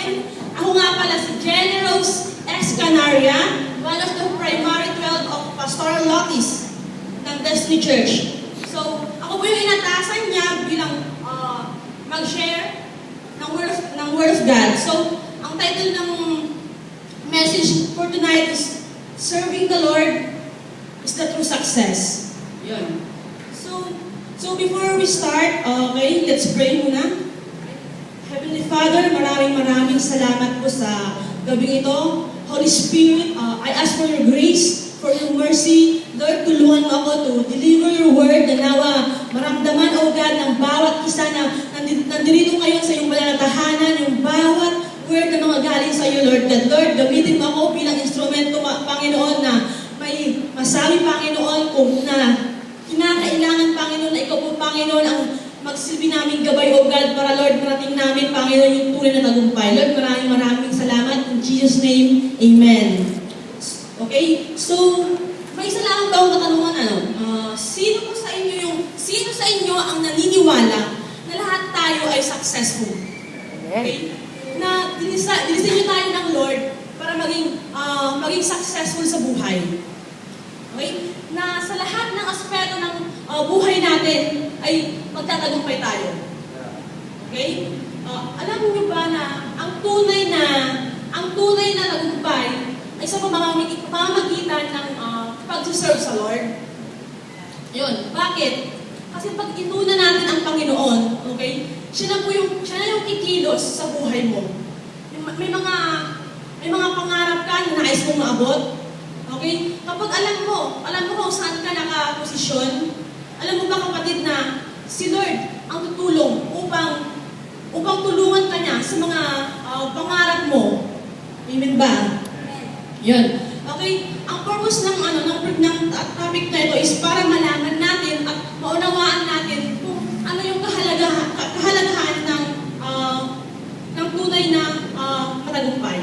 akin. Ako nga pala si Jenny Rose S. Canaria, one of the primary 12 of Pastoral Lotis ng Destiny Church. So, ako po yung inatasan niya bilang mag-share ng Word of God. So, ang title ng message for tonight is Serving the Lord is the True Success. Yun. So before we start, okay, let's pray muna. Heavenly Father, maraming salamat po sa gabing ito. Holy Spirit, I ask for your grace, for your mercy. Lord, tulungan mo ako to deliver your word na nawa maramdaman, O God, ng bawat isa na nandito ngayon sa iyong banal na tahanan, yung bawat word na mga galing sa iyo, Lord God. Lord, gamitin mo ako bilang instrumento, Panginoon, na may masabi, Panginoon, kung na kinakailangan, Panginoon, na ikaw po, Panginoon, ang magsilbi namin gabay, O God, para, Lord, marating namin, Panginoon, yung tunay na tagumpay. Lord, maraming salamat. In Jesus' name, Amen. Okay? So, may isa lang daw katanungan, sino sa inyo ang naniniwala na lahat tayo ay successful? Okay? Na dinisenyo tayo ng Lord para maging successful sa buhay. Okay? Na sa lahat ng aspeto ng buhay natin ay magtatagumpay tayo. Okay? Alam niyo ba na ang tunay na tagumpay ay sa pamamagitan ng pag-serve sa Lord? Yun. Bakit? Kasi pag inuna natin ang Panginoon, okay? Siya na yung kikilos sa buhay mo. May mga pangarap ka na nais mong maabot. Okay? Kapag alam mo kung saan ka nakaposisyon, alam mo ba, kapatid, na si Lord ang tutulong upang tulungan ka niya sa mga pangarap mo. Amen ba? Yun. Okay? Ang purpose ng topic na ito is para malaman natin at maunawaan natin kung ano yung kahalagahan ng tunay na matagumpay.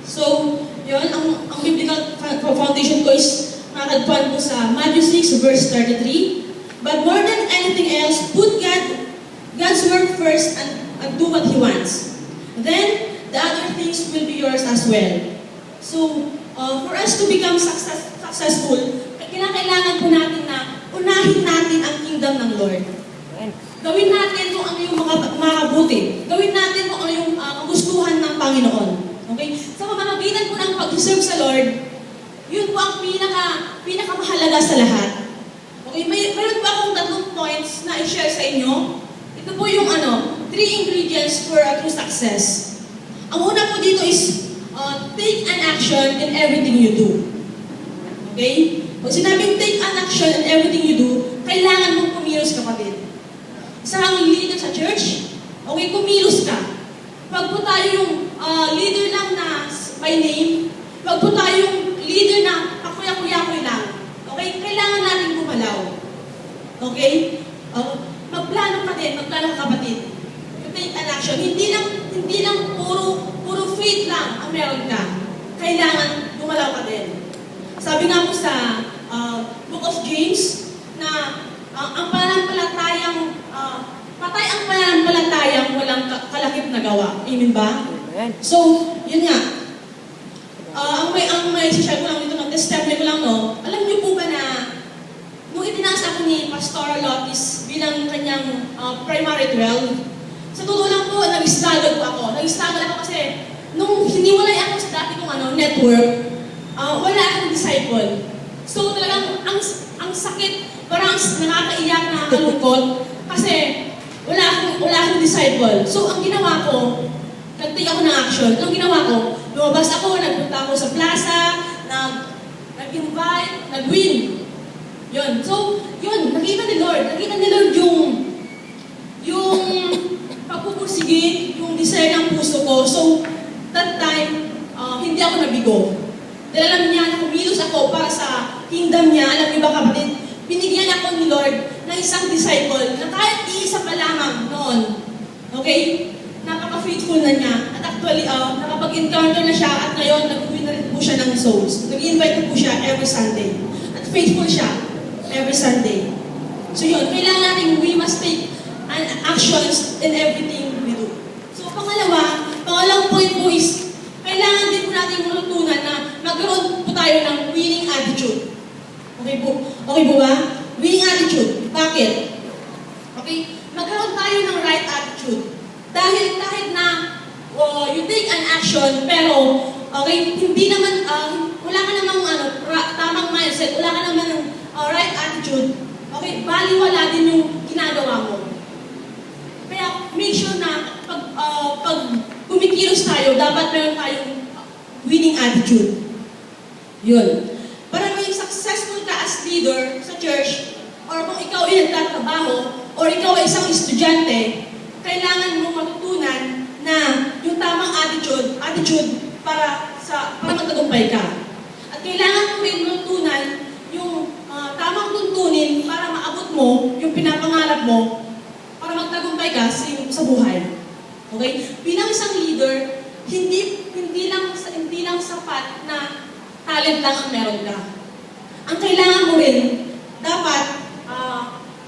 So, yun, ang biblical foundation ko is nakatagpuan ko sa Matthew 6 verse 33. But more than anything else, put God's work first and do what He wants. Then, the other things will be yours as well. So, for us to become successful, kailangan po natin na unahin natin ang kingdom ng Lord. Gawin natin kung ano yung makabuti. Gawin natin kung ano yung kagustuhan ng Panginoon. Okay? Sa pamamagitan po ng pag-serve sa Lord, yun po ang pinakamahalaga sa lahat. Okay? Mayroon po akong 3 points na i-share sa inyo. Ito po yung 3 ingredients for a true success. Ang una po dito is take an action in everything you do. Okay? Pag sinabing take an action in everything you do, kailangan mong kumilos, kapatid. Isa kang leader sa church, okay, kumilos ka. Pag po tayo yung leader lang na by name, pag po tayo yung leader na pakuya-kuya-kuya lang, okay, kailangan natin gumalaw. Okay? Magplano ka din, kapatid. Take an action. Hindi lang puro faith lang ang meron ka. Kailangan gumalaw ka din. Sabi nga po sa Book of James na ang pananampalatayang patay ang pananampalatayang walang kalakip na gawa. Amen ba? Amen. So, yun nga. Ang may share ko lang dito, testimony ko lang, no? Alam niyo po ba na nung itinaas ako ni Pastor Lotis bilang kanyang primary 12, sa totoo lang po, nag-struggle po ako. Nag-struggle ako kasi nung hiniwalay ako sa dati kong network, wala akong disciple. So talagang ang sakit, parang nakakaiyak, nakakalungkot, kasi wala akong disciple. So ang ginawa ko, nag-take ako ng action. Ang ginawa ko, lumabas ako, nagpunta ako sa plaza, nag-invite, nag-win. Yun. So, yun, nakita ni Lord yung pagpupursige, yung desire ng puso ko. So, that time, hindi ako nabigo. Dahil alam niya na kumilos ako para sa kingdom niya. Alam niyo ba, kapatid, binigyan ako ni Lord ng isang disciple na kahit iisa pa lamang noon. Okay? Napaka-faithful na niya. At actually, nakapag-encounter na siya at ngayon, nag-uwi na rin po siya ng souls. Nag-invite po siya every Sunday. At faithful siya every Sunday. So yun, kailangan natin, we must take actions in everything we do. So pangalawang point din po is, kailangan din po natin matutunan na magkaroon po tayo ng winning attitude. Okay po? Okay po ba? Winning attitude. Bakit? Okay? Magkaroon tayo ng right attitude. Dahil kahit na you take an action, pero okay, hindi naman, wala ka namang tamang mindset, wala ka naman ng right attitude, okay, baliwala din yung ginagawa mo. Kaya make sure na pag kumikilos tayo, dapat meron tayong winning attitude. Yun. Para maging successful ka as leader sa church, or kung ikaw ay nagtatrabaho, or ikaw ay isang estudyante, kailangan mo matutunan na yung tamang attitude para magtagumpay ka. At kailangan mo rin matutunan yung tamang tuntunin para maabot mo yung pinapangarap mo para magtagumpay ka sa buhay. Okay? Bilang isang leader, hindi lang sapat na talent lang ang meron ka. Ang kailangan mo rin, dapat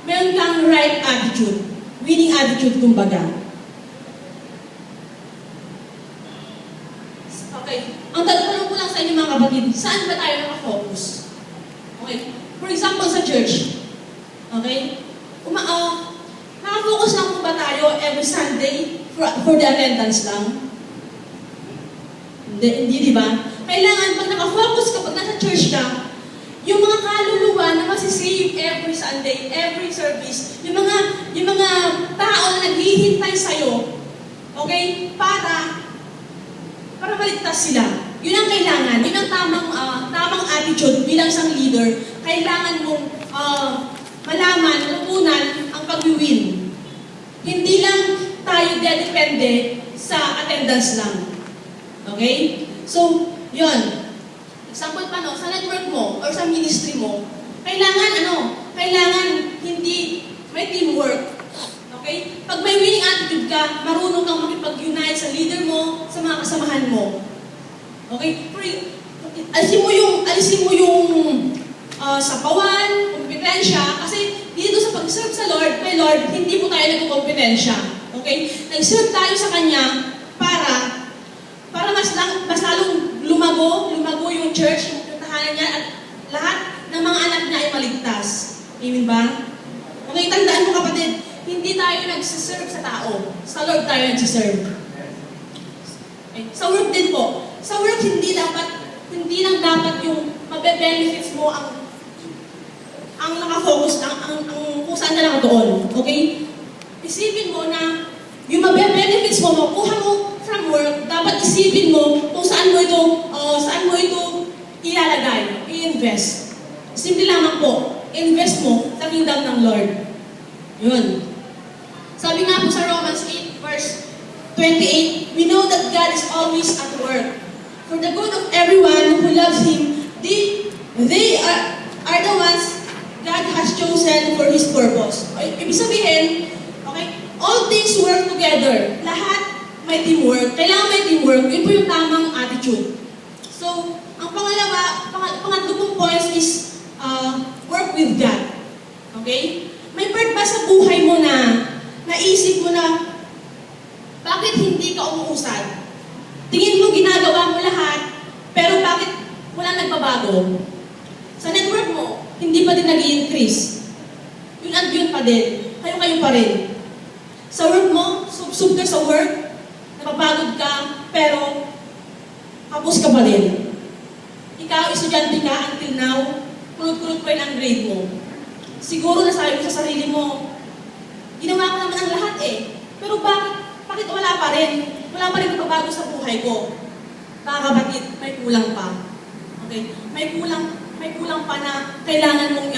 meron kang right attitude. Winning attitude, kumbaga. Okay. Ang tanong ko lang sa inyo mga kapatid, saan ba tayo nakafocus? Okay. For example, sa church. Okay? Nakafocus lang po ba tayo every Sunday for the attendance lang? Hindi, di ba? Kailangan, pag nakafocus ka, pag nasa church ka, yung mga kaluluwa na masisave every Sunday, every service, yung mga tao na naghihintay sa'yo, okay, para maligtas sila. Yun ang kailangan. Yun ang tamang attitude bilang isang leader. Kailangan mong malaman, matutunan ang pag-win. Hindi lang tayo depende sa attendance lang. Okay? So, yun. Example pa, sa network mo or sa ministry mo, kailangan hindi may teamwork. Okay? Pag may winning attitude ka, marunong kang makipag-unite sa leader mo, sa mga kasamahan mo. Okay? Alisin mo yung sapawan, kompetensya, kasi dito sa pag-serve sa Lord, kay Lord, hindi po tayo nagkukompetensya. Okay? Nag-serve tayo sa Kanya para mas lalong lumago yung church, yung tahanan niya, at lahat ng mga anak niya ay maligtas. Amen ba? Okay, tandaan mo kapatid, hindi tayo nagsiserve sa tao. Sa Lord tayo nagsiserve. Okay. Sa work din po. Sa work, hindi lang dapat yung mabe-benefits mo ang nakafocus, ang kung saan ka lang doon. Okay? Isipin mo na yung mabe-benefits mo, makuha mo from work, dapat isipin mo kung saan mo ito ilalagay, i-invest. Simple lamang po, invest mo sa kingdom ng Lord. Yun. Sabi nga po sa Romans 8, verse 28, we know that God is always at work. For the good of everyone who loves Him, they are the ones God has chosen for His purpose. Ibig sabihin, okay, all things work together. Lahat may teamwork. Kailangan may teamwork. Yun po yung tamang attitude. So, ang pangatlo pong points is work with God. Okay? May part ba sa buhay mo na naisip mo na bakit hindi ka umuusad? Tingin mo ginagawa mo lahat, pero bakit wala nagbabago? Sa network mo, hindi pa din nag-i-increase. Yun at yun pa din. Kayo pa rin. Sa work mo, sub ka sa work, napapagod ka, pero kapos ka pa rin. Ikaw, estudyante ka until now, kulot-kulot pa rin ang grade mo. Siguro nasabi mo sa sarili mo, ginawa ko naman ang lahat pero bakit wala pa rin? Wala pa rin napabago sa buhay ko. Mga kapatid, may kulang pa. Okay? May kulang pa na kailangan mong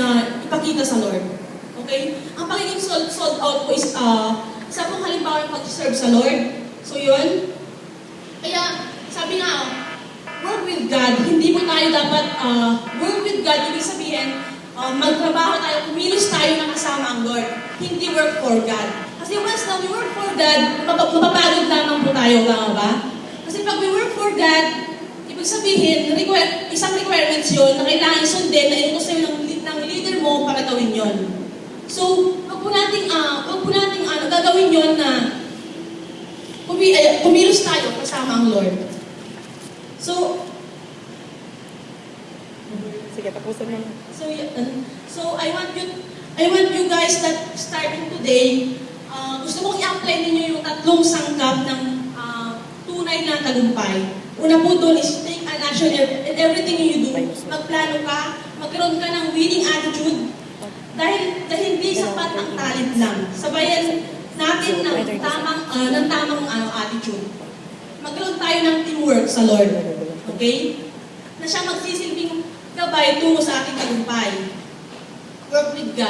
ipakita sa Lord. Okay? Ang pagiging sold out po is isa pong halimbawa ng pag-serve sa Lord. So yun. Kaya, sabi nga, work with God. Hindi mo tayo dapat work with God. Ibig sabihin, magtrabaho tayo, kumilos tayo na kasama ang Lord. Hindi work for God. Kasi once na we work for God, mapapagod lamang po tayo, tama ba? Kasi pag we work for God, ibig sabihin, isang requirements yun na kailangan sundin na inutos sa'yo ng leader mo para gawin yun. So, wag po nating gagawin yun na kung kumilos tayo kasama ang Lord. So, Sige, tapusin mo. so I want you guys that starting today, gusto kong i-apply ninyo yung tatlong sangkap ng tunay na tagumpay. Una po doon is take an action in everything you do. Magplano ka, magkaroon ka ng winning attitude. Dahil hindi sapat ang talent lang. Sabayan natin ng tamang attitude. Magkaroon tayo ng teamwork sa Lord. Okay? Na siya magsisilbing gabay tungo sa ating tagumpay. Work with God.